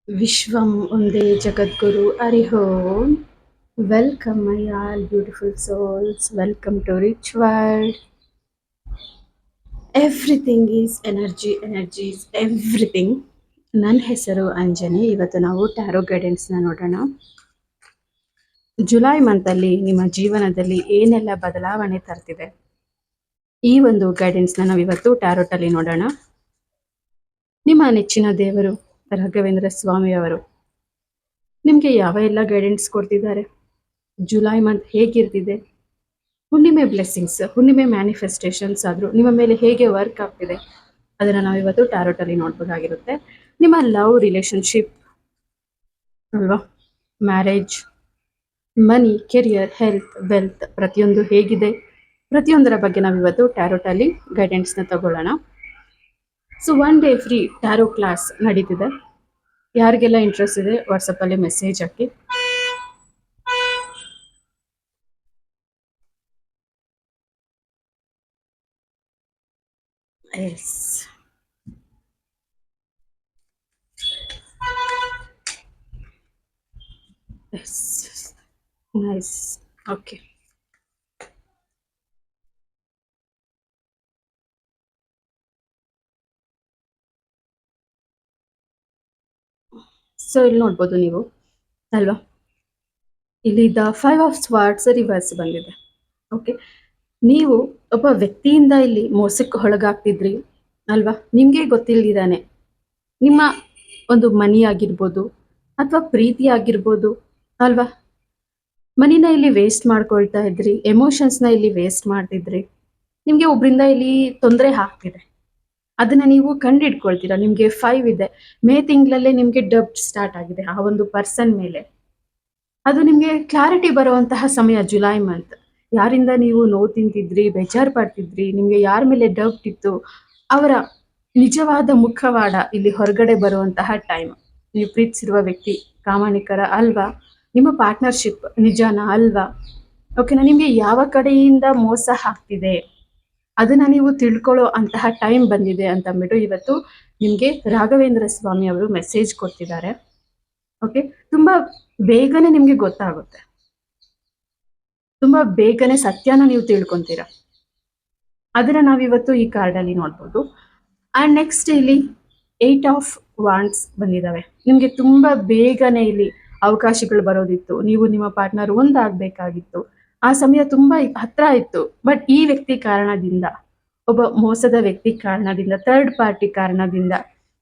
Vishwam Unde Jagadguru Ariho. Welcome, my all beautiful souls. Welcome to Rich World. Everything is energy, energy is everything. ನನ್ನ ಹೆಸರು ಅಂಜನಿ. ಇವತ್ತು ನಾವು taro ಗೈಡೆನ್ಸ್ನ ನೋಡೋಣ. July ಮಂತಲ್ಲಿ ನಿಮ್ಮ ಜೀವನದಲ್ಲಿ ಏನೆಲ್ಲ ಬದಲಾವಣೆ ತರ್ತಿದೆ, ಈ ಒಂದು ಗೈಡೆನ್ಸ್ನ ನಾವು ಇವತ್ತು ಟ್ಯಾರೋಟಲ್ಲಿ ನೋಡೋಣ. ನಿಮ್ಮ ನೆಚ್ಚಿನ ದೇವರು ರಾಘವೇಂದ್ರ ಸ್ವಾಮಿಯವರು ನಿಮಗೆ ಯಾವ ಎಲ್ಲ ಗೈಡೆನ್ಸ್ ಕೊಡ್ತಿದ್ದಾರೆ, ಜುಲೈ ಮಂತ್ ಹೇಗಿರ್ತಿದೆ, ಹುಣ್ಣಿಮೆ ಬ್ಲೆಸ್ಸಿಂಗ್ಸ್, ಹುಣ್ಣಿಮೆ ಮ್ಯಾನಿಫೆಸ್ಟೇಷನ್ಸ್ ಆದರೂ ನಿಮ್ಮ ಮೇಲೆ ಹೇಗೆ ವರ್ಕ್ ಆಗ್ತಿದೆ, ಅದನ್ನು ನಾವು ಇವತ್ತು ಟ್ಯಾರೋಟಲ್ಲಿ ನೋಡ್ಬೋದಾಗಿರುತ್ತೆ. ನಿಮ್ಮ ಲವ್ ರಿಲೇಶನ್ಶಿಪ್ ಅಲ್ವಾ, marriage, money, career, health, wealth ಪ್ರತಿಯೊಂದು ಹೇಗಿದೆ, ಪ್ರತಿಯೊಂದರ ಬಗ್ಗೆ ನಾವು ಇವತ್ತು ಟ್ಯಾರೋಟಲ್ಲಿ ಗೈಡೆನ್ಸ್ನ ತಗೊಳ್ಳೋಣ. So 1 day free tarot class ನಡೀತಿದೆ. ಯಾರಿಗೆಲ್ಲ ಇಂಟ್ರೆಸ್ಟ್ ಇದೆ ವಾಟ್ಸಪ್ಪಲ್ಲಿ ಮೆಸೇಜ್ ಹಾಕಿ. Yes, yes, nice, okay. So ಇಲ್ಲಿ ನೋಡ್ಬೋದು ನೀವು ಅಲ್ವಾ, ಇಲ್ಲಿ ದ 5 ಆಫ್ ಸ್ವಾರ್ಡ್ಸ್ ರಿವರ್ಸ್ ಬಂದಿದೆ. ಓಕೆ, ನೀವು ಒಬ್ಬ ವ್ಯಕ್ತಿಯಿಂದ ಇಲ್ಲಿ ಮೋಸಕ್ಕೆ ಒಳಗಾಗ್ತಿದ್ರಿ ಅಲ್ವಾ, ನಿಮಗೆ ಗೊತ್ತಿಲ್ದಿರಾನೆ ನಿಮ್ಮ ಒಂದು ಮನಿ ಆಗಿರ್ಬೋದು ಅಥವಾ ಪ್ರೀತಿ ಆಗಿರ್ಬೋದು ಅಲ್ವಾ, ಮನಿನ ಇಲ್ಲಿ ವೇಸ್ಟ್ ಮಾಡ್ಕೊಳ್ತಾ ಇದ್ರಿ, ಎಮೋಷನ್ಸ್ನ ಇಲ್ಲಿ ವೇಸ್ಟ್ ಮಾಡ್ತಿದ್ರಿ, ನಿಮಗೆ ಒಬ್ರಿಂದ ಇಲ್ಲಿ ತೊಂದರೆ ಆಗ್ತಿದೆ, ಅದನ್ನ ನೀವು ಕಂಡಿಡ್ಕೊಳ್ತೀರಾ. ನಿಮಗೆ 5 ಇದೆ, ಮೇ ತಿಂಗಳಲ್ಲೇ ನಿಮಗೆ ಡಬ್ ಸ್ಟಾರ್ಟ್ ಆಗಿದೆ ಆ ಒಂದು ಪರ್ಸನ್ ಮೇಲೆ. ಅದು ನಿಮಗೆ ಕ್ಲಾರಿಟಿ ಬರುವಂತಹ ಸಮಯ ಜುಲೈ ಮಂತ್. ಯಾರಿಂದ ನೀವು ನೋವು ತಿಂತಿದ್ರಿ, ಬೇಜಾರು ಪಡ್ತಿದ್ರಿ, ನಿಮಗೆ ಯಾರ ಮೇಲೆ ಡೌಟ್ ಇತ್ತು, ಅವರ ನಿಜವಾದ ಮುಖವಾಡ ಇಲ್ಲಿ ಹೊರಗಡೆ ಬರುವಂತಹ ಟೈಮ್. ನೀವು ಪ್ರೀತಿಸಿರುವ ವ್ಯಕ್ತಿ ಪ್ರಾಮಾಣಿಕರ ಅಲ್ವಾ, ನಿಮ್ಮ ಪಾರ್ಟ್ನರ್ಶಿಪ್ ನಿಜಾನ ಅಲ್ವಾ, ಓಕೆನಾ, ನಿಮಗೆ ಯಾವ ಕಡೆಯಿಂದ ಮೋಸ ಆಗ್ತಿದೆ ಅದನ್ನ ನೀವು ತಿಳ್ಕೊಳ್ಳೋ ಅಂತಹ ಟೈಮ್ ಬಂದಿದೆ ಅಂತ ಅಂದ್ಬಿಟ್ಟು ಇವತ್ತು ನಿಮಗೆ ರಾಘವೇಂದ್ರ ಸ್ವಾಮಿ ಅವರು ಮೆಸೇಜ್ ಕೊಡ್ತಿದ್ದಾರೆ. ಓಕೆ, ತುಂಬಾ ಬೇಗನೆ ನಿಮ್ಗೆ ಗೊತ್ತಾಗುತ್ತೆ, ತುಂಬಾ ಬೇಗನೆ ಸತ್ಯನ ನೀವು ತಿಳ್ಕೊಂತೀರಾ. ಅದನ್ನ ನಾವಿವತ್ತು ಈ ಕಾರ್ಡಲ್ಲಿ ನೋಡ್ಬೋದು. ಅಂಡ್ ನೆಕ್ಸ್ಟ್ ಇಲ್ಲಿ 8 ಆಫ್ ವಾಂಡ್ಸ್ ಬಂದಿದ್ದಾವೆ. ನಿಮ್ಗೆ ತುಂಬಾ ಬೇಗನೆ ಇಲ್ಲಿ ಅವಕಾಶಗಳು ಬರೋದಿತ್ತು, ನೀವು ನಿಮ್ಮ ಪಾರ್ಟ್ನರ್ ಒಂದಾಗಬೇಕಾಗಿತ್ತು, ಆ ಸಮಯ ತುಂಬಾ ಹತ್ರ ಇತ್ತು. ಬಟ್ ಈ ವ್ಯಕ್ತಿ ಕಾರಣದಿಂದ, ಒಬ್ಬ ಮೋಸದ ವ್ಯಕ್ತಿ ಕಾರಣದಿಂದ, ಥರ್ಡ್ ಪಾರ್ಟಿ ಕಾರಣದಿಂದ,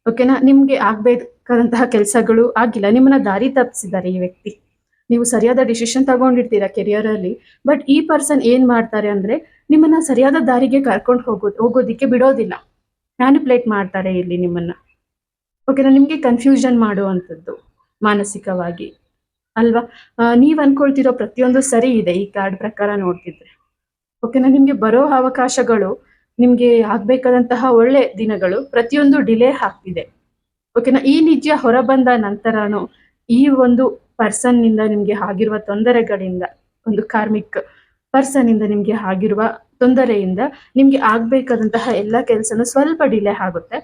ಓಕೆನಾ, ನಿಮ್ಗೆ ಆಗ್ಬೇಕಾದಂತಹ ಕೆಲಸಗಳು ಆಗಿಲ್ಲ, ನಿಮ್ಮನ್ನ ದಾರಿ ತಪ್ಪಿಸಿದ್ದಾರೆ ಈ ವ್ಯಕ್ತಿ. ನೀವು ಸರಿಯಾದ ಡಿಸಿಷನ್ ತಗೊಂಡಿರ್ತೀರಾ ಕೆರಿಯರ್ ಅಲ್ಲಿ, ಬಟ್ ಈ ಪರ್ಸನ್ ಏನ್ ಮಾಡ್ತಾರೆ ಅಂದ್ರೆ ನಿಮ್ಮನ್ನ ಸರಿಯಾದ ದಾರಿಗೆ ಕರ್ಕೊಂಡು ಹೋಗೋದಿಕ್ಕೆ ಬಿಡೋದಿಲ್ಲ, ಮ್ಯಾನಿಪುಲೇಟ್ ಮಾಡ್ತಾರೆ ಇಲ್ಲಿ ನಿಮ್ಮನ್ನ. ಓಕೆನಾ, ನಿಮ್ಗೆ ಕನ್ಫ್ಯೂಷನ್ ಮಾಡುವಂಥದ್ದು ಮಾನಸಿಕವಾಗಿ ಅಲ್ವಾ. ನೀವ್ ಅನ್ಕೊಳ್ತಿರೋ ಪ್ರತಿಯೊಂದು ಸರಿ ಇದೆ ಈ ಕಾರ್ಡ್ ಪ್ರಕಾರ ನೋಡ್ತಿದ್ರೆ. ಓಕೆನಾ, ನಿಮ್ಗೆ ಬರೋ ಅವಕಾಶಗಳು, ನಿಮ್ಗೆ ಆಗ್ಬೇಕಾದಂತಹ ಒಳ್ಳೆ ದಿನಗಳು ಪ್ರತಿಯೊಂದು ಡಿಲೇ ಆಗ್ತಿದೆ. ಓಕೆನಾ, ಈ ನಿಜ ಹೊರಬಂದ ನಂತರನು ಈ ಒಂದು ಪರ್ಸನ್ ನಿಂದ ನಿಮ್ಗೆ ಆಗಿರುವ ತೊಂದರೆಗಳಿಂದ, ಒಂದು ಕಾರ್ಮಿಕ್ ಪರ್ಸನ್ ಇಂದ ನಿಮ್ಗೆ ಆಗಿರುವ ತೊಂದರೆಯಿಂದ ನಿಮ್ಗೆ ಆಗ್ಬೇಕಾದಂತಹ ಎಲ್ಲ ಕೆಲಸನೂ ಸ್ವಲ್ಪ ಡಿಲೇ ಆಗುತ್ತೆ.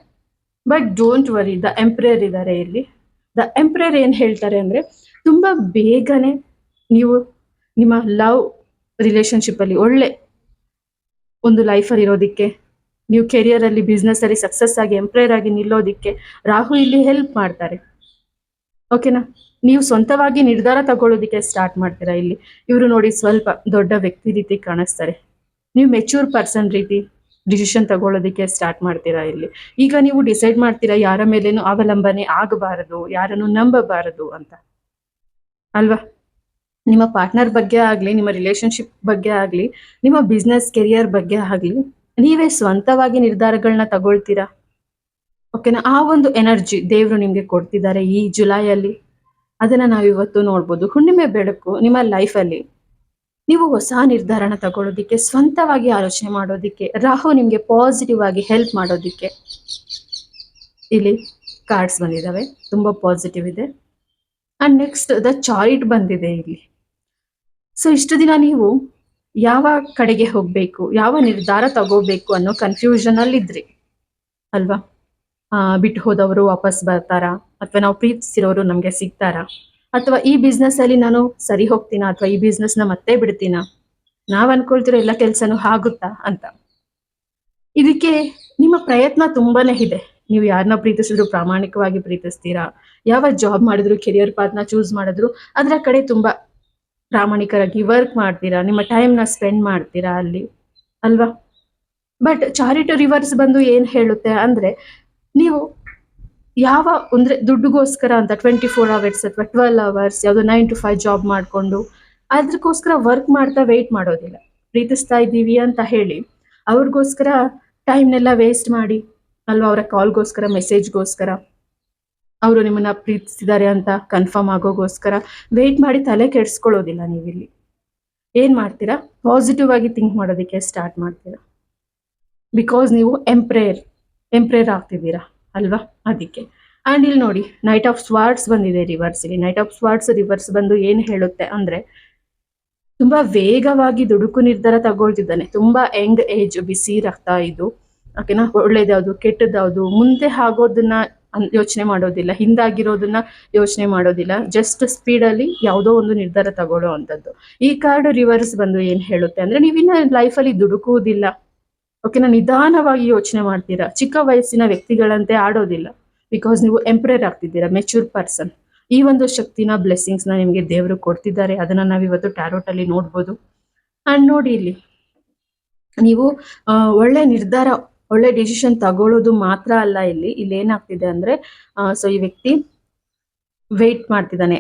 ಬಟ್ ಡೋಂಟ್ ವರಿ, ದ ಎಂಪ್ರಯರ್ ಇದ್ದಾರೆ ಇಲ್ಲಿ. ದ ಎಂಪ್ರಯರ್ ಏನ್ ಹೇಳ್ತಾರೆ ಅಂದ್ರೆ ತುಂಬಾ ಬೇಗನೆ ನೀವು ನಿಮ್ಮ ಲವ್ ರಿಲೇಶನ್ಶಿಪ್ ಅಲ್ಲಿ ಒಳ್ಳೆ ಒಂದು ಲೈಫಲ್ಲಿ ಇರೋದಿಕ್ಕೆ, ನೀವು ಕೆರಿಯರ್ ಅಲ್ಲಿ, ಬಿಸ್ನೆಸ್ ಅಲ್ಲಿ ಸಕ್ಸಸ್ ಆಗಿ ಎಂಪ್ರಯರ್ ಆಗಿ ನಿಲ್ಲೋದಿಕ್ಕೆ ರಾಹು ಇಲ್ಲಿ ಹೆಲ್ಪ್ ಮಾಡ್ತಾರೆ. ಓಕೆನಾ, ನೀವು ಸ್ವಂತವಾಗಿ ನಿರ್ಧಾರ ತಗೊಳ್ಳೋದಿಕ್ಕೆ ಸ್ಟಾರ್ಟ್ ಮಾಡ್ತೀರಾ ಇಲ್ಲಿ. ಇವರು ನೋಡಿ ಸ್ವಲ್ಪ ದೊಡ್ಡ ವ್ಯಕ್ತಿ ರೀತಿ ಕಾಣಿಸ್ತಾರೆ, ನೀವು ಮೆಚೂರ್ ಪರ್ಸನ್ ರೀತಿ ಡಿಸಿಷನ್ ತಗೊಳ್ಳೋದಿಕ್ಕೆ ಸ್ಟಾರ್ಟ್ ಮಾಡ್ತೀರಾ ಇಲ್ಲಿ. ಈಗ ನೀವು ಡಿಸೈಡ್ ಮಾಡ್ತೀರಾ ಯಾರ ಮೇಲೇನು ಅವಲಂಬನೆ ಆಗಬಾರದು, ಯಾರನ್ನು ನಂಬಬಾರದು ಅಂತ ಅಲ್ವಾ. ನಿಮ್ಮ ಪಾರ್ಟ್ನರ್ ಬಗ್ಗೆ ಆಗ್ಲಿ, ನಿಮ್ಮ ರಿಲೇಶನ್ಶಿಪ್ ಬಗ್ಗೆ ಆಗ್ಲಿ, ನಿಮ್ಮ ಬಿಸ್ನೆಸ್ ಕೆರಿಯರ್ ಬಗ್ಗೆ ಆಗ್ಲಿ, ನೀವೇ ಸ್ವಂತವಾಗಿ ನಿರ್ಧಾರಗಳನ್ನ ತಗೊಳ್ತೀರಾ. ಓಕೆನಾ, ಆ ಒಂದು ಎನರ್ಜಿ ದೇವರು ನಿಮ್ಗೆ ಕೊಡ್ತಿದ್ದಾರೆ ಈ ಜುಲೈಯಲ್ಲಿ. ಅದನ್ನ ನಾವಿವತ್ತು ನೋಡ್ಬೋದು. ಹುಣ್ಣಿಮೆ ಬೆಳಕು ನಿಮ್ಮ ಲೈಫಲ್ಲಿ ನೀವು ಹೊಸ ನಿರ್ಧಾರನ ತಗೊಳ್ಳೋದಿಕ್ಕೆ, ಸ್ವಂತವಾಗಿ ಆಲೋಚನೆ ಮಾಡೋದಿಕ್ಕೆ, ರಾಹು ನಿಮ್ಗೆ ಪಾಸಿಟಿವ್ ಆಗಿ ಹೆಲ್ಪ್ ಮಾಡೋದಿಕ್ಕೆ ಇಲ್ಲಿ ಕಾರ್ಡ್ಸ್ ಬಂದಿದ್ದಾವೆ, ತುಂಬಾ ಪಾಸಿಟಿವ್ ಇದೆ. ಅಂಡ್ ನೆಕ್ಸ್ಟ್ ದ ಚಾರಿಟ್ ಬಂದಿದೆ ಇಲ್ಲಿ. ಸೊ ಇಷ್ಟು ದಿನ ನೀವು ಯಾವ ಕಡೆಗೆ ಹೋಗ್ಬೇಕು, ಯಾವ ನಿರ್ಧಾರ ತಗೋಬೇಕು ಅನ್ನೋ ಕನ್ಫ್ಯೂಷನ್ ಅಲ್ಲಿ ಇದ್ರಿ ಅಲ್ವಾ. ಬಿಟ್ಟು ಹೋದವರು ವಾಪಸ್ ಬರ್ತಾರಾ, ಅಥವಾ ನಾವು ಪ್ರೀತಿಸಿರೋರು ನಮ್ಗೆ ಸಿಗ್ತಾರಾ, ಅಥವಾ ಈ ಬಿಸ್ನೆಸ್ ಅಲ್ಲಿ ನಾನು ಸರಿ ಹೋಗ್ತೀನಾ, ಅಥವಾ ಈ ಬಿಸ್ನೆಸ್ ನ ಮತ್ತೆ ಬಿಡ್ತೀನಾ, ನಾವ್ ಅನ್ಕೊಳ್ತಿರೋ ಎಲ್ಲ ಕೆಲ್ಸನೂ ಆಗುತ್ತಾ ಅಂತ. ಇದಕ್ಕೆ ನಿಮ್ಮ ಪ್ರಯತ್ನ ತುಂಬಾನೇ ಇದೆ. ನೀವು ಯಾರನ್ನ ಪ್ರೀತಿಸಿದ್ರು ಪ್ರಾಮಾಣಿಕವಾಗಿ ಪ್ರೀತಿಸ್ತೀರಾ, ಯಾವ ಜಾಬ್ ಮಾಡಿದ್ರು, ಕೆರಿಯರ್ ಪಾತ್ನ ಚೂಸ್ ಮಾಡಿದ್ರು ಅದರ ಕಡೆ ತುಂಬಾ ಪ್ರಾಮಾಣಿಕರಾಗಿ ವರ್ಕ್ ಮಾಡ್ತೀರಾ, ನಿಮ್ಮ ಟೈಮ್ ನ ಸ್ಪೆಂಡ್ ಮಾಡ್ತೀರಾ ಅಲ್ಲಿ, ಅಲ್ವಾ? ಬಟ್ ಚಾರಿಟಿ ರಿವರ್ಸ್ ಬಂದು ಏನ್ ಹೇಳುತ್ತೆ ಅಂದ್ರೆ, ನೀವು ಯಾವ ಅಂದ್ರೆ ದುಡ್ಡುಗೋಸ್ಕರ ಅಂತ 24 hours ಅಥವಾ 12 hours ಯಾವ್ದೋ 9 to 5 ಜಾಬ್ ಮಾಡ್ಕೊಂಡು ಅದಕ್ಕೋಸ್ಕರ ವರ್ಕ್ ಮಾಡ್ತಾ ವೇಟ್ ಮಾಡೋದಿಲ್ಲ. ಪ್ರೀತಿಸ್ತಾ ಇದ್ದೀವಿ ಅಂತ ಹೇಳಿ ಅವ್ರಿಗೋಸ್ಕರ ಟೈಮ್ನೆಲ್ಲ ವೇಸ್ಟ್ ಮಾಡಿ, ಅಲ್ವಾ? ಅವರ ಕಾಲ್ಗೋಸ್ಕರ, ಮೆಸೇಜ್ಗೋಸ್ಕರ, ಅವರು ನಿಮ್ಮನ್ನ ಪ್ರೀತಿಸಿದ್ದಾರೆ ಅಂತ ಕನ್ಫರ್ಮ್ ಆಗೋಗೋಸ್ಕರ ವೇಟ್ ಮಾಡಿ ತಲೆ ಕೆಡ್ಸ್ಕೊಳ್ಳೋದಿಲ್ಲ. ನೀವಿಲ್ಲಿ ಏನ್ ಮಾಡ್ತೀರಾ, ಪಾಸಿಟಿವ್ ಆಗಿ ಥಿಂಕ್ ಮಾಡೋದಕ್ಕೆ ಸ್ಟಾರ್ಟ್ ಮಾಡ್ತೀರಾ. ಬಿಕಾಸ್ ನೀವು ಎಂಪ್ರೇರ್ ಆಗ್ತಿದ್ದೀರಾ, ಅಲ್ವಾ? ಅದಕ್ಕೆ. ಅಂಡ್ ಇಲ್ಲಿ ನೋಡಿ, ನೈಟ್ ಆಫ್ ಸ್ವಾರ್ಡ್ಸ್ ಬಂದಿದೆ ರಿವರ್ಸ್ಗೆ. ನೈಟ್ ಆಫ್ ಸ್ವಾರ್ಡ್ಸ್ ರಿವರ್ಸ್ ಬಂದು ಏನ್ ಹೇಳುತ್ತೆ ಅಂದ್ರೆ, ತುಂಬಾ ವೇಗವಾಗಿ ದುಡುಕು ನಿರ್ಧಾರ ತಗೊಳ್ತಿದ್ದಾನೆ. ತುಂಬಾ ಯಂಗ್ ಏಜ್, ಬಿಸಿ ರಕ್ತ ಇದು. ಓಕೆನಾ? ಒಳ್ಳೇದ್ಯಾವ್ದು, ಕೆಟ್ಟದ್ಯಾವ್ದು, ಮುಂದೆ ಆಗೋದನ್ನ ಯೋಚನೆ ಮಾಡೋದಿಲ್ಲ, ಹಿಂದಾಗಿರೋದನ್ನ ಯೋಚನೆ ಮಾಡೋದಿಲ್ಲ. ಜಸ್ಟ್ ಸ್ಪೀಡ್ ಅಲ್ಲಿ ಯಾವುದೋ ಒಂದು ನಿರ್ಧಾರ ತಗೊಳ್ಳೋ ಅಂತದ್ದು. ಈ ಕಾರ್ಡ್ ರಿವರ್ಸ್ ಬಂದು ಏನ್ ಹೇಳುತ್ತೆ ಅಂದ್ರೆ, ನೀವಿನ್ನ ಲೈಫಲ್ಲಿ ದುಡುಕುವುದಿಲ್ಲ. ಓಕೆನಾ? ನಿಧಾನವಾಗಿ ಯೋಚನೆ ಮಾಡ್ತೀರಾ, ಚಿಕ್ಕ ವಯಸ್ಸಿನ ವ್ಯಕ್ತಿಗಳಂತೆ ಆಡೋದಿಲ್ಲ. ಬಿಕಾಸ್ ನೀವು ಎಂಪ್ರೇರ್ ಆಗ್ತಿದ್ದೀರಾ, ಮೆಚೂರ್ ಪರ್ಸನ್. ಈ ಒಂದು ಶಕ್ತಿನ, ಬ್ಲೆಸ್ಸಿಂಗ್ಸ್ ನ ನಿಮ್ಗೆ ದೇವರು ಕೊಡ್ತಿದ್ದಾರೆ. ಅದನ್ನ ನಾವಿವತ್ತು ಟ್ಯಾರೋಟ್ ಅಲ್ಲಿ ನೋಡ್ಬೋದು. ಅಂಡ್ ನೋಡಿ ಇಲ್ಲಿ, ನೀವು ಒಳ್ಳೆ ನಿರ್ಧಾರ, ಒಳ್ಳೆ ಡಿಸಿಷನ್ ತಗೊಳ್ಳೋದು ಮಾತ್ರ ಅಲ್ಲ, ಇಲ್ಲಿ ಏನಾಗ್ತಿದೆ ಅಂದ್ರೆ, ಸೊ ಈ ವ್ಯಕ್ತಿ ವೇಟ್ ಮಾಡ್ತಿದ್ದಾನೆ,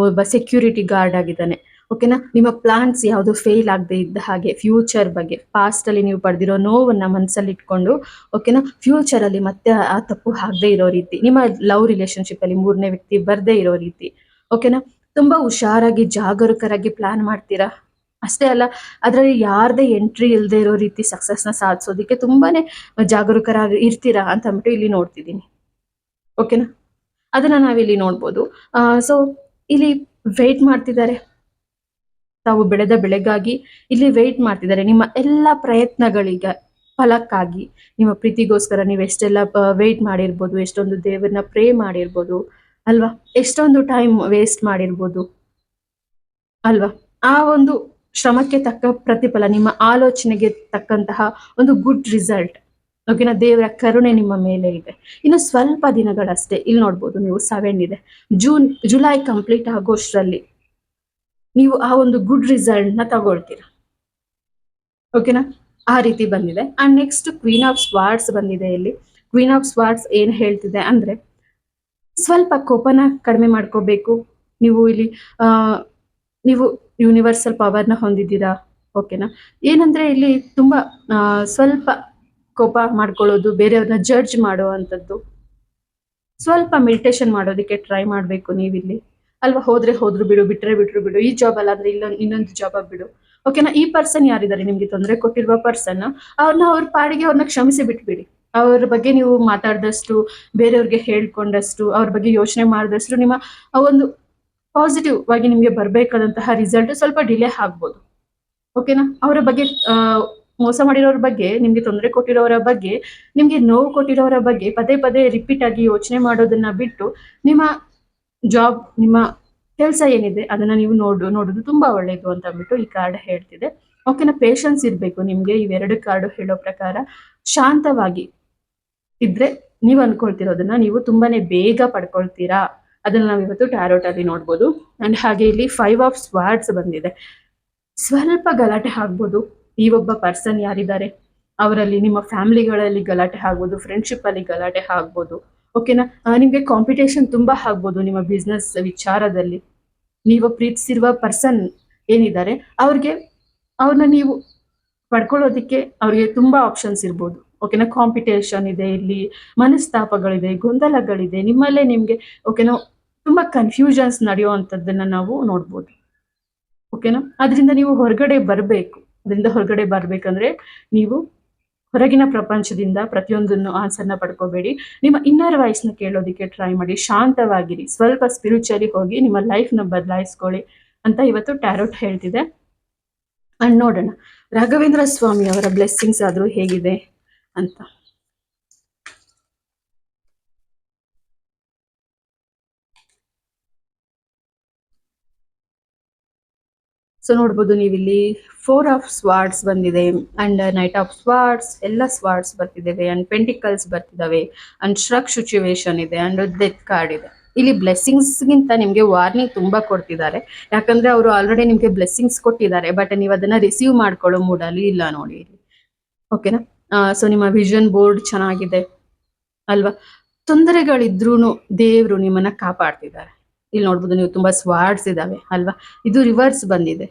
ಒಬ್ಬ ಸೆಕ್ಯೂರಿಟಿ ಗಾರ್ಡ್ ಆಗಿದ್ದಾನೆ. ಓಕೆನಾ? ನಿಮ್ಮ ಪ್ಲಾನ್ಸ್ ಯಾವುದು ಫೇಲ್ ಆಗದೆ ಇದ್ದ ಹಾಗೆ, ಫ್ಯೂಚರ್ ಬಗ್ಗೆ, ಪಾಸ್ಟ್ ಅಲ್ಲಿ ನೀವು ಪಡೆದಿರೋ ನೋವನ್ನ ಮನಸ್ಸಲ್ಲಿ ಇಟ್ಕೊಂಡು, ಓಕೆನಾ, ಫ್ಯೂಚರ್ ಅಲ್ಲಿ ಮತ್ತೆ ಆ ತಪ್ಪು ಆಗದೆ ಇರೋ ರೀತಿ, ನಿಮ್ಮ ಲವ್ ರಿಲೇಶನ್ಶಿಪ್ ಅಲ್ಲಿ ಮೂರನೇ ವ್ಯಕ್ತಿ ಬರ್ದೇ ಇರೋ ರೀತಿ, ಓಕೆನಾ, ತುಂಬಾ ಹುಷಾರಾಗಿ ಜಾಗರೂಕರಾಗಿ ಪ್ಲಾನ್ ಮಾಡ್ತೀರಾ. ಅಷ್ಟೇ ಅಲ್ಲ, ಅದರಲ್ಲಿ ಯಾರದೇ ಎಂಟ್ರಿ ಇಲ್ಲದೆ ಇರೋ ರೀತಿ ಸಕ್ಸಸ್ನ ಸಾಧಿಸೋದಕ್ಕೆ ತುಂಬಾನೇ ಜಾಗರೂಕರಾಗಿ ಇರ್ತೀರಾ ಅಂತ ಅಂದ್ಬಿಟ್ಟು ಇಲ್ಲಿ ನೋಡ್ತಿದ್ದೀನಿ. ಓಕೆನಾ? ಅದನ್ನ ನಾವಿಲ್ಲಿ ನೋಡ್ಬೋದು. ಸೊ ಇಲ್ಲಿ ವೇಟ್ ಮಾಡ್ತಿದ್ದಾರೆ, ತಾವು ಬೆಳೆದ ಬೆಳೆಗಾಗಿ ಇಲ್ಲಿ ವೇಟ್ ಮಾಡ್ತಿದ್ದಾರೆ. ನಿಮ್ಮ ಎಲ್ಲ ಪ್ರಯತ್ನಗಳಿಗೆ ಫಲಕ್ಕಾಗಿ, ನಿಮ್ಮ ಪ್ರೀತಿಗೋಸ್ಕರ ನೀವು ಎಷ್ಟೆಲ್ಲ ವೇಟ್ ಮಾಡಿರ್ಬೋದು, ಎಷ್ಟೊಂದು ದೇವರನ್ನ ಪ್ರೇ ಮಾಡಿರ್ಬೋದು, ಅಲ್ವಾ? ಎಷ್ಟೊಂದು ಟೈಮ್ ವೇಸ್ಟ್ ಮಾಡಿರ್ಬೋದು, ಅಲ್ವಾ? ಆ ಒಂದು ಶ್ರಮಕ್ಕೆ ತಕ್ಕ ಪ್ರತಿಫಲ, ನಿಮ್ಮ ಆಲೋಚನೆಗೆ ತಕ್ಕಂತಹ ಒಂದು ಗುಡ್ ರಿಸಲ್ಟ್, ಓಕೆನಾ, ದೇವರ ಕರುಣೆ ನಿಮ್ಮ ಮೇಲೆ ಇದೆ. ಇನ್ನು ಸ್ವಲ್ಪ ದಿನಗಳಷ್ಟೇ. ಇಲ್ಲಿ ನೋಡ್ಬೋದು ನೀವು 7 ಇದೆ. ಜುಲೈ ಕಂಪ್ಲೀಟ್ ಆಗೋಷ್ಟರಲ್ಲಿ ನೀವು ಆ ಒಂದು ಗುಡ್ ರಿಸಲ್ಟ್ ನ ತಗೊಳ್ತೀರಾ. ಓಕೆನಾ? ಆ ರೀತಿ ಬಂದಿದೆ. ಅಂಡ್ ನೆಕ್ಸ್ಟ್ ಕ್ವೀನ್ ಆಫ್ ಸ್ವಾರ್ಡ್ಸ್ ಬಂದಿದೆ. ಇಲ್ಲಿ ಕ್ವೀನ್ ಆಫ್ ಸ್ವಾರ್ಡ್ಸ್ ಏನ್ ಹೇಳ್ತಿದೆ ಅಂದ್ರೆ, ಸ್ವಲ್ಪ ಕೋಪನ ಕಡಿಮೆ ಮಾಡ್ಕೋಬೇಕು. ನೀವು ಇಲ್ಲಿ ನೀವು ಯೂನಿವರ್ಸಲ್ ಪವರ್ನ ಹೊಂದಿದ್ದೀರಾ. ಓಕೆನಾ? ಏನಂದ್ರೆ ಇಲ್ಲಿ ತುಂಬಾ ಸ್ವಲ್ಪ ಕೋಪ ಮಾಡ್ಕೊಳ್ಳೋದು, ಬೇರೆಯವ್ರನ್ನ ಜಡ್ಜ್ ಮಾಡುವಂಥದ್ದು, ಸ್ವಲ್ಪ ಮೆಡಿಟೇಷನ್ ಮಾಡೋದಕ್ಕೆ ಟ್ರೈ ಮಾಡಬೇಕು ನೀವಿಲ್ಲಿ, ಅಲ್ವಾ? ಹೋದ್ರು ಬಿಡು, ಬಿಟ್ರೆ ಬಿಡು, ಈ ಜಾಬ್ ಅಲ್ಲ ಅಂದ್ರೆ ಇನ್ನೊಂದು ಜಾಬ್ ಬಿಡು. ಓಕೆನಾ? ಈ ಪರ್ಸನ್ ಯಾರಿದ್ದಾರೆ, ನಿಮ್ಗೆ ತೊಂದರೆ ಕೊಟ್ಟಿರುವ ಪರ್ಸನ್, ಅವ್ರ ಪಾಡಿಗೆ ಅವ್ರನ್ನ ಕ್ಷಮಿಸಿ ಬಿಟ್ಬಿಡಿ. ಅವ್ರ ಬಗ್ಗೆ ನೀವು ಮಾತಾಡಿದಷ್ಟು, ಬೇರೆಯವ್ರಿಗೆ ಹೇಳ್ಕೊಂಡಷ್ಟು, ಅವ್ರ ಬಗ್ಗೆ ಯೋಚನೆ ಮಾಡಿದಷ್ಟು ನಿಮ್ಮ ಒಂದು ಪಾಸಿಟಿವ್ ಆಗಿ ನಿಮ್ಗೆ ಬರ್ಬೇಕಾದಂತಹ ರಿಸಲ್ಟ್ ಸ್ವಲ್ಪ ಡಿಲೇ ಆಗ್ಬೋದು. ಓಕೆನಾ? ಅವರ ಬಗ್ಗೆ ಮೋಸ ಮಾಡಿರೋರ ಬಗ್ಗೆ, ನಿಮ್ಗೆ ತೊಂದರೆ ಕೊಟ್ಟಿರೋರ ಬಗ್ಗೆ, ನಿಮ್ಗೆ ನೋವು ಕೊಟ್ಟಿರೋರ ಬಗ್ಗೆ ಪದೇ ಪದೇ ರಿಪೀಟ್ ಆಗಿ ಯೋಚನೆ ಮಾಡೋದನ್ನ ಬಿಟ್ಟು, ನಿಮ್ಮ ಜಾಬ್, ನಿಮ್ಮ ಕೆಲಸ ಏನಿದೆ ಅದನ್ನ ನೀವು ನೋಡೋದು ತುಂಬಾ ಒಳ್ಳೇದು ಅಂತ ಅಂದ್ಬಿಟ್ಟು ಈ ಕಾರ್ಡ್ ಹೇಳ್ತಿದೆ. ಓಕೆನಾ? ಪೇಷನ್ಸ್ ಇರ್ಬೇಕು ನಿಮ್ಗೆ. ಇವೆರಡು ಕಾರ್ಡ್ ಹೇಳೋ ಪ್ರಕಾರ ಶಾಂತವಾಗಿ ಇದ್ರೆ ನೀವು ಅನ್ಕೊಳ್ತಿರೋದನ್ನ ನೀವು ತುಂಬಾನೇ ಬೇಗ ಪಡ್ಕೊಳ್ತೀರಾ. ಅದನ್ನ ನಾವು ಇವತ್ತು ಟ್ಯಾರೋಟ್ ಅಲ್ಲಿ ನೋಡ್ಬೋದು. ಅಂಡ್ ಹಾಗೆ ಇಲ್ಲಿ 5 ಆಫ್ ಸ್ವಾರ್ಡ್ಸ್ ಬಂದಿದೆ. ಸ್ವಲ್ಪ ಗಲಾಟೆ ಆಗ್ಬೋದು. ಈ ಒಬ್ಬ ಪರ್ಸನ್ ಯಾರಿದ್ದಾರೆ ಅವರಲ್ಲಿ, ನಿಮ್ಮ ಫ್ಯಾಮಿಲಿಗಳಲ್ಲಿ ಗಲಾಟೆ ಆಗ್ಬೋದು, ಫ್ರೆಂಡ್ಶಿಪ್ ಅಲ್ಲಿ ಗಲಾಟೆ ಆಗ್ಬೋದು. ಓಕೆನಾ? ನಿಮ್ಗೆ ಕಾಂಪಿಟೇಷನ್ ತುಂಬಾ ಆಗ್ಬೋದು ನಿಮ್ಮ ಬಿಸ್ನೆಸ್ ವಿಚಾರದಲ್ಲಿ. ನೀವು ಪ್ರೀತಿಸಿರುವ ಪರ್ಸನ್ ಏನಿದ್ದಾರೆ ಅವ್ರನ್ನ ನೀವು ಪಡ್ಕೊಳ್ಳೋದಿಕ್ಕೆ ಅವ್ರಿಗೆ ತುಂಬಾ ಆಪ್ಷನ್ಸ್ ಇರ್ಬೋದು. ಓಕೆನಾ? ಕಾಂಪಿಟೇಷನ್ ಇದೆ ಇಲ್ಲಿ, ಮನಸ್ತಾಪಗಳಿದೆ, ಗೊಂದಲಗಳಿದೆ ನಿಮ್ಮಲ್ಲೇ ನಿಮ್ಗೆ. ಓಕೆನಾ? ತುಂಬಾ ಕನ್ಫ್ಯೂಷನ್ಸ್ ನಡೆಯುವಂಥದ್ದನ್ನ ನಾವು ನೋಡ್ಬೋದು. ಓಕೆನಾ? ಅದರಿಂದ ನೀವು ಹೊರಗಡೆ ಬರಬೇಕು. ಅದರಿಂದ ಹೊರಗಡೆ ಬರ್ಬೇಕಂದ್ರೆ ನೀವು ಹೊರಗಿನ ಪ್ರಪಂಚದಿಂದ ಪ್ರತಿಯೊಂದನ್ನು ಆನ್ಸರ್ನ ಪಡ್ಕೋಬೇಡಿ. ನಿಮ್ಮ ಇನ್ನರ್ ವಾಯ್ಸ್ನ ಕೇಳೋದಕ್ಕೆ ಟ್ರೈ ಮಾಡಿ, ಶಾಂತವಾಗಿರಿ, ಸ್ವಲ್ಪ ಸ್ಪಿರಿಚುವಲಿ ಹೋಗಿ ನಿಮ್ಮ ಲೈಫ್ನ ಬದಲಾಯಿಸ್ಕೊಳ್ಳಿ ಅಂತ ಇವತ್ತು ಟ್ಯಾರೋಟ್ ಹೇಳ್ತಿದೆ. ಅಂಡ್ ನೋಡೋಣ ರಾಘವೇಂದ್ರ ಸ್ವಾಮಿ ಅವರ ಬ್ಲೆಸ್ಸಿಂಗ್ಸ್ ಆದ್ರೂ ಹೇಗಿದೆ ಅಂತ. ಸೊ ನೋಡ್ಬೋದು ನೀವಿಲ್ಲಿ 4 ಆಫ್ ಸ್ವಾರ್ಡ್ಸ್ ಬಂದಿದೆ ಅಂಡ್ ನೈಟ್ ಆಫ್ ಸ್ವಾರ್ಡ್ಸ್, ಎಲ್ಲ ಸ್ವಾರ್ಡ್ಸ್ ಬರ್ತಿದ್ದಾವೆ ಅಂಡ್ ಪೆಂಟಿಕಲ್ಸ್ ಬರ್ತಿದ್ದಾವೆ ಅಂಡ್ ಶ್ರಕ್ ಸಿಚುವೇಶನ್ ಇದೆ ಅಂಡ್ ಡೆತ್ ಕಾರ್ಡ್ ಇದೆ. ಇಲ್ಲಿ ಬ್ಲೆಸ್ಸಿಂಗ್ಸ್ಗಿಂತ ನಿಮಗೆ ವಾರ್ನಿಂಗ್ ತುಂಬಾ ಕೊಡ್ತಿದ್ದಾರೆ. ಯಾಕಂದ್ರೆ ಅವರು ಆಲ್ರೆಡಿ ನಿಮಗೆ ಬ್ಲೆಸ್ಸಿಂಗ್ಸ್ ಕೊಟ್ಟಿದ್ದಾರೆ, ಬಟ್ ನೀವು ಅದನ್ನ ರಿಸೀವ್ ಮಾಡ್ಕೊಳ್ಳೋ ಮೂಡಲ್ಲಿ ಇಲ್ಲ ನೋಡಿ ಇಲ್ಲಿ. ಓಕೆನಾ? ಸೊ ನಿಮ್ಮ ವಿಷನ್ ಬೋರ್ಡ್ ಚೆನ್ನಾಗಿದೆ ಅಲ್ವಾ? ತೊಂದರೆಗಳಿದ್ರೂನು ದೇವ್ರು ನಿಮ್ಮನ್ನ ಕಾಪಾಡ್ತಿದ್ದಾರೆ. ಇಲ್ಲಿ ನೋಡ್ಬೋದು ನೀವು ತುಂಬಾ ಸ್ವಾರ್ಡ್ಸ್ ಇದಾವೆ ಅಲ್ವಾ? ಇದು ರಿವರ್ಸ್ ಬಂದಿದೆ.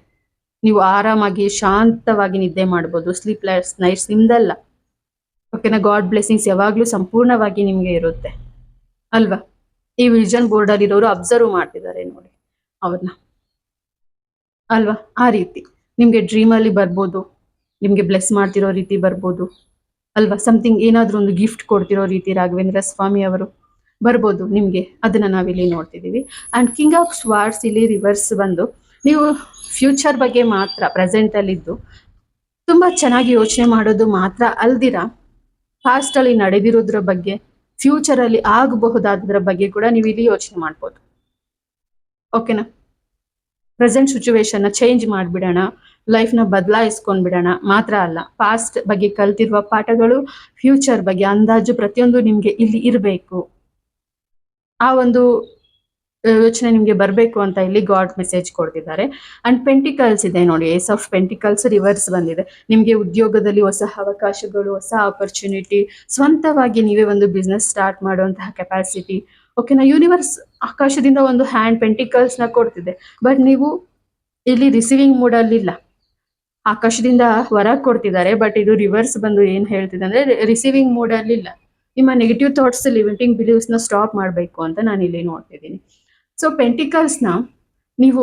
ನೀವು ಆರಾಮಾಗಿ ಶಾಂತವಾಗಿ ನಿದ್ದೆ ಮಾಡ್ಬೋದು. ಸ್ಲೀಪ್ಲೆಸ್ ನೈಟ್ಸ್ ನಿಮ್ದಲ್ಲ. ಓಕೆನಾ? ಗಾಡ್ ಬ್ಲೆಸ್ಸಿಂಗ್ಸ್ ಯಾವಾಗ್ಲೂ ಸಂಪೂರ್ಣವಾಗಿ ನಿಮ್ಗೆ ಇರುತ್ತೆ ಅಲ್ವಾ? ಈ ವಿಷನ್ ಬೋರ್ಡ್ ಅಲ್ಲಿ ಇರೋರು ಅಬ್ಸರ್ವ್ ಮಾಡ್ತಿದ್ದಾರೆ ನೋಡಿ ಅವ್ರನ್ನ ಅಲ್ವಾ? ಆ ರೀತಿ ನಿಮ್ಗೆ ಡ್ರೀಮ್ ಅಲ್ಲಿ ಬರ್ಬೋದು, ನಿಮ್ಗೆ ಬ್ಲೆಸ್ ಮಾಡ್ತಿರೋ ರೀತಿ ಬರ್ಬೋದು ಅಲ್ವಾ? ಸಮಥಿಂಗ್ ಏನಾದ್ರೂ ಒಂದು ಗಿಫ್ಟ್ ಕೊಡ್ತಿರೋ ರೀತಿ ರಾಘವೇಂದ್ರ ಸ್ವಾಮಿ ಅವರು ಬರ್ಬೋದು ನಿಮ್ಗೆ. ಅದನ್ನ ನಾವಿಲ್ಲಿ ನೋಡ್ತಿದೀವಿ. ಅಂಡ್ ಕಿಂಗ್ ಆಫ್ ಸ್ವಾರ್ಡ್ಸ್ ಇಲ್ಲಿ ರಿವರ್ಸ್ ಬಂದು ನೀವು ಫ್ಯೂಚರ್ ಬಗ್ಗೆ ಮಾತ್ರ ಪ್ರೆಸೆಂಟ್ ಅಲ್ಲಿ ಇದ್ದು ತುಂಬಾ ಚೆನ್ನಾಗಿ ಯೋಚನೆ ಮಾಡೋದು ಮಾತ್ರ ಅಲ್ದಿರಾ, ಪಾಸ್ಟ್ ಅಲ್ಲಿ ನಡೆದಿರೋದ್ರ ಬಗ್ಗೆ, ಫ್ಯೂಚರ್ ಅಲ್ಲಿ ಆಗಬಹುದಾದ್ರ ಬಗ್ಗೆ ಕೂಡ ನೀವು ಇಲ್ಲಿ ಯೋಚನೆ ಮಾಡ್ಬೋದು. ಓಕೆನಾ? ಪ್ರೆಸೆಂಟ್ ಸಿಚುವೇಶನ್ ಚೇಂಜ್ ಮಾಡ್ಬಿಡೋಣ, ಲೈಫ್ ನ ಬದಲಾಯಿಸ್ಕೊಂಡ್ಬಿಡೋಣ ಮಾತ್ರ ಅಲ್ಲ, ಪಾಸ್ಟ್ ಬಗ್ಗೆ ಕಲ್ತಿರುವ ಪಾಠಗಳು, ಫ್ಯೂಚರ್ ಬಗ್ಗೆ ಅಂದಾಜು ಪ್ರತಿಯೊಂದು ನಿಮ್ಗೆ ಇಲ್ಲಿ ಇರಬೇಕು. ಆ ಒಂದು ಯೋಚನೆ ನಿಮ್ಗೆ ಬರಬೇಕು ಅಂತ ಇಲ್ಲಿ ಗಾಡ್ ಮೆಸೇಜ್ ಕೊಡ್ತಿದ್ದಾರೆ. ಅಂಡ್ ಪೆಂಟಿಕಲ್ಸ್ ಇದೆ ನೋಡಿ, ಏಸ್ ಆಫ್ ಪೆಂಟಿಕಲ್ಸ್ ರಿವರ್ಸ್ ಬಂದಿದೆ. ನಿಮ್ಗೆ ಉದ್ಯೋಗದಲ್ಲಿ ಹೊಸ ಅವಕಾಶಗಳು, ಹೊಸ ಆಪರ್ಚುನಿಟಿ, ಸ್ವಂತವಾಗಿ ನೀವೇ ಒಂದು ಬಿಸ್ನೆಸ್ ಸ್ಟಾರ್ಟ್ ಮಾಡುವಂತಹ ಕೆಪಾಸಿಟಿ. ಓಕೆನಾ? ಯೂನಿವರ್ಸ್ ಆಕಾಶದಿಂದ ಒಂದು ಹ್ಯಾಂಡ್ ಪೆಂಟಿಕಲ್ಸ್ ನ ಕೊಡ್ತಿದೆ, ಬಟ್ ನೀವು ಇಲ್ಲಿ ರಿಸೀವಿಂಗ್ ಮೂಡ್ ಅಲ್ಲಿ ಇಲ್ಲ. ಆಕಾಶದಿಂದ ಹೊರಗೆ ಕೊಡ್ತಿದ್ದಾರೆ, ಬಟ್ ಇದು ರಿವರ್ಸ್ ಬಂದು ಏನ್ ಹೇಳ್ತಿದೆ ಅಂದ್ರೆ ರಿಸೀವಿಂಗ್ ಮೂಡ್ ಅಲ್ಲಿ ಇಲ್ಲ. ನಿಮ್ಮ ನೆಗೆಟಿವ್ ಥಾಟ್ಸ್, ಲಿಮಿಟಿಂಗ್ ಬಿಲೀವ್ಸ್ ನ ಸ್ಟಾಪ್ ಮಾಡಬೇಕು ಅಂತ ನಾನು ಇಲ್ಲಿ ನೋಡ್ತಿದ್ದೀನಿ. ಸೊ ಪೆಂಟಿಕಲ್ಸ್ ನ ನೀವು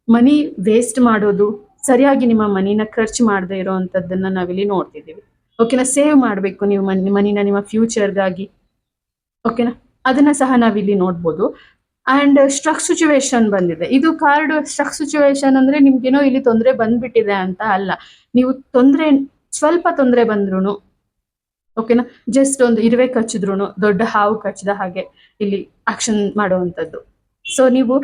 ಮನಿ ವೇಸ್ಟ್ ಮಾಡೋದು, ಸರಿಯಾಗಿ ನಿಮ್ಮ ಮನಿನ ಖರ್ಚು ಮಾಡದೇ ಇರೋವಂಥದ್ದನ್ನ ನಾವಿಲ್ಲಿ ನೋಡ್ತಿದ್ದೀವಿ. ಓಕೆನಾ? ಸೇವ್ ಮಾಡಬೇಕು ನೀವು ಮನಿನ ನಿಮ್ಮ ಫ್ಯೂಚರ್ಗಾಗಿ. ಓಕೆನಾ? ಅದನ್ನ ಸಹ ನಾವಿಲ್ಲಿ ನೋಡ್ಬೋದು. ಅಂಡ್ ಸ್ಟ್ರಕ್ ಸಿಚುವೇಶನ್ ಬಂದಿದೆ. ಇದು ಕಾರ್ಡ್ ಸ್ಟ್ರಕ್ ಸಿಚುವೇಶನ್ ಅಂದ್ರೆ ನಿಮ್ಗೇನೋ ಇಲ್ಲಿ ತೊಂದರೆ ಬಂದ್ಬಿಟ್ಟಿದೆ ಅಂತ ಅಲ್ಲ. ನೀವು ಸ್ವಲ್ಪ ತೊಂದರೆ ಬಂದ್ರು, ಓಕೆನಾ, ಜಸ್ಟ್ ಒಂದು ಇರುವೆ ಕಚ್ಚಿದ್ರು ದೊಡ್ಡ ಹಾವು ಕಚ್ಚಿದ ಹಾಗೆ ಇಲ್ಲಿ ಆಕ್ಷನ್ ಮಾಡುವಂಥದ್ದು. ಸೊ ನೀವು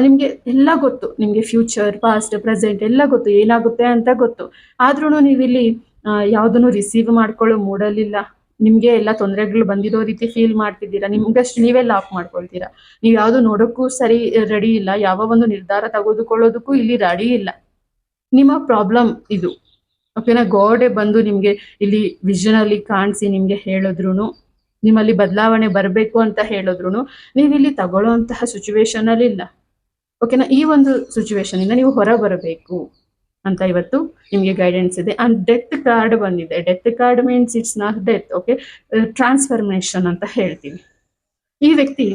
ನಿಮ್ಗೆ ಎಲ್ಲ ಗೊತ್ತು, ನಿಮ್ಗೆ ಫ್ಯೂಚರ್, ಪಾಸ್ಟ್, ಪ್ರೆಸೆಂಟ್ ಎಲ್ಲ ಗೊತ್ತು, ಏನಾಗುತ್ತೆ ಅಂತ ಗೊತ್ತು. ಆದ್ರೂ ನೀವಿಲ್ಲಿ ಯಾವ್ದನ್ನು ರಿಸೀವ್ ಮಾಡ್ಕೊಳ್ಳೋ ಮೂಡಲ್ಲಿಲ್ಲ. ನಿಮ್ಗೆ ಎಲ್ಲ ತೊಂದರೆಗಳು ಬಂದಿರೋ ರೀತಿ ಫೀಲ್ ಮಾಡ್ತಿದ್ದೀರಾ. ನಿಮ್ಗಷ್ಟು ನೀವೇ ಲಾಕ್ ಮಾಡ್ಕೊಳ್ತೀರಾ. ನೀವು ಯಾವ್ದು ನೋಡೋಕ್ಕೂ ಸರಿ ರೆಡಿ ಇಲ್ಲ, ಯಾವ ಒಂದು ನಿರ್ಧಾರ ತೆಗೆದುಕೊಳ್ಳೋದಕ್ಕೂ ಇಲ್ಲಿ ರೆಡಿ ಇಲ್ಲ. ನಿಮ್ಮ ಪ್ರಾಬ್ಲಮ್ ಇದು. ಓಕೆನಾ? ಗಾಡೇ ಬಂದು ನಿಮ್ಗೆ ಇಲ್ಲಿ ವಿಷನ್ ಅಲ್ಲಿ ಕಾಣಿಸಿ ನಿಮ್ಗೆ ಹೇಳಿದ್ರು, ನಿಮ್ಮಲ್ಲಿ ಬದಲಾವಣೆ ಬರಬೇಕು ಅಂತ ಹೇಳಿದ್ರು, ನೀವು ಇಲ್ಲಿ ತಗೊಳ್ಳೋಂತಹ ಸಿಚುವೇಶನ್ ಅಲ್ಲಿ ಇಲ್ಲ. ಓಕೆನಾ? ಈ ಒಂದು ಸಿಚುವೇಶನ್ ಇಂದ ನೀವು ಹೊರ ಬರಬೇಕು ಅಂತ ಇವತ್ತು ನಿಮ್ಗೆ ಗೈಡೆನ್ಸ್ ಇದೆ. ಅಂಡ್ ಡೆತ್ ಕಾರ್ಡ್ ಬಂದಿದೆ. Death card means it's not death, okay, transformation ಅಂತ ಹೇಳ್ತೀವಿ. ಈ ವ್ಯಕ್ತಿ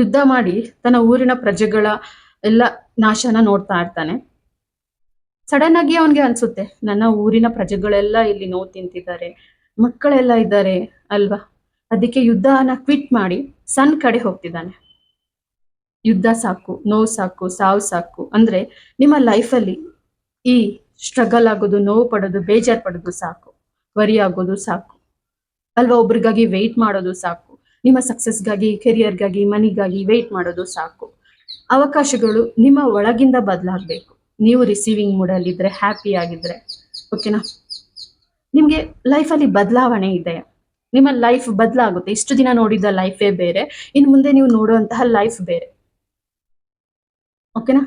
ಯುದ್ಧ ಮಾಡಿ ತನ್ನ ಊರಿನ ಪ್ರಜೆಗಳ ಎಲ್ಲ ನಾಶನ ನೋಡ್ತಾ ಇರ್ತಾನೆ. ಸಡನ್ ಆಗಿ ಅವನ್ಗೆ ಅನ್ಸುತ್ತೆ, ನನ್ನ ಊರಿನ ಪ್ರಜೆಗಳೆಲ್ಲ ಇಲ್ಲಿ ನೋವು ತಿಂತಿದ್ದಾರೆ, ಮಕ್ಕಳೆಲ್ಲ ಇದ್ದಾರೆ ಅಲ್ವಾ? ಅದಕ್ಕೆ ಯುದ್ಧನ ಕ್ವಿಟ್ ಮಾಡಿ ಸನ್ ಕಡೆ ಹೋಗ್ತಿದ್ದಾನೆ. ಯುದ್ಧ ಸಾಕು, ನೋವು ಸಾಕು, ಸಾವು ಸಾಕು ಅಂದ್ರೆ ನಿಮ್ಮ ಲೈಫಲ್ಲಿ ಈ ಸ್ಟ್ರಗಲ್ ಆಗೋದು, ನೋವು ಪಡೋದು, ಬೇಜಾರು ಪಡೋದು ಸಾಕು, ವರಿ ಆಗೋದು ಸಾಕು ಅಲ್ವಾ? ಒಬ್ರಿಗಾಗಿ ವೆಯ್ಟ್ ಮಾಡೋದು ಸಾಕು. ನಿಮ್ಮ ಸಕ್ಸಸ್ಗಾಗಿ, ಕೆರಿಯರ್ಗಾಗಿ, ಮನಿಗಾಗಿ ವೆಯ್ಟ್ ಮಾಡೋದು ಸಾಕು. ಅವಕಾಶಗಳು ನಿಮ್ಮ ಒಳಗಿಂದ ಬದಲಾಗಬೇಕು. ನೀವು ರಿಸೀವಿಂಗ್ ಮೂಡಲ್ಲಿ ಇದ್ರೆ, ಹ್ಯಾಪಿ ಆಗಿದ್ರೆ, ಓಕೆನಾ, ನಿಮ್ಗೆ ಲೈಫಲ್ಲಿ ಬದಲಾವಣೆ ಇದೆ. ನಿಮ್ಮ ಲೈಫ್ ಬದಲಾಗುತ್ತೆ. ಇಷ್ಟು ದಿನ ನೋಡಿದ ಲೈಫೇ ಬೇರೆ, ಇನ್ನು ಮುಂದೆ ನೀವು ನೋಡುವಂತಹ ಲೈಫ್ ಬೇರೆ. ಓಕೆನಾ?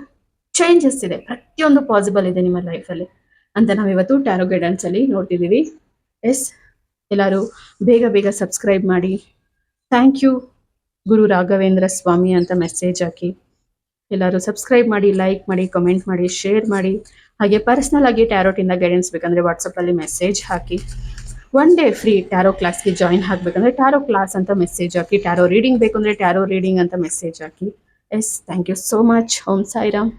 ಚೇಂಜಸ್ ಇದೆ, ಪ್ರತಿಯೊಂದು ಪಾಸಿಬಲ್ ಇದೆ ನಿಮ್ಮ ಲೈಫಲ್ಲಿ ಅಂತ ನಾವಿವತ್ತು ಟ್ಯಾರೋ ಗೈಡೆನ್ಸ್ ಅಲ್ಲಿ ನೋಡ್ತಿದ್ದೀವಿ. ಎಸ್, ಎಲ್ಲರೂ ಬೇಗ ಬೇಗ ಸಬ್ಸ್ಕ್ರೈಬ್ ಮಾಡಿ. ಥ್ಯಾಂಕ್ ಯು ಗುರು ರಾಘವೇಂದ್ರ ಸ್ವಾಮಿ ಅಂತ ಮೆಸೇಜ್ ಹಾಕಿ. ಎಲ್ಲರೂ ಸಬ್ಸ್ಕ್ರೈಬ್ ಮಾಡಿ, ಲೈಕ್ ಮಾಡಿ, ಕಮೆಂಟ್ ಮಾಡಿ, ಶೇರ್ ಮಾಡಿ. ಹಾಗೆ ಪರ್ಸ್ನಲ್ ಆಗಿ ಟ್ಯಾರೋಟಿಂದ ಗೈಡೆನ್ಸ್ ಬೇಕಂದ್ರೆ ವಾಟ್ಸಪ್ಪಲ್ಲಿ ಮೆಸೇಜ್ ಹಾಕಿ. 1 ಡೇ ಫ್ರೀ ಟ್ಯಾರೋ ಕ್ಲಾಸ್ಗೆ ಜಾಯಿನ್ ಆಗಬೇಕಂದ್ರೆ ಟ್ಯಾರೋ ಕ್ಲಾಸ್ ಅಂತ ಮೆಸೇಜ್ ಹಾಕಿ. ಟ್ಯಾರೋ ರೀಡಿಂಗ್ ಬೇಕಂದ್ರೆ ಟ್ಯಾರೋ ರೀಡಿಂಗ್ ಅಂತ ಮೆಸೇಜ್ ಹಾಕಿ. Yes, thank you so much. Om Sairam.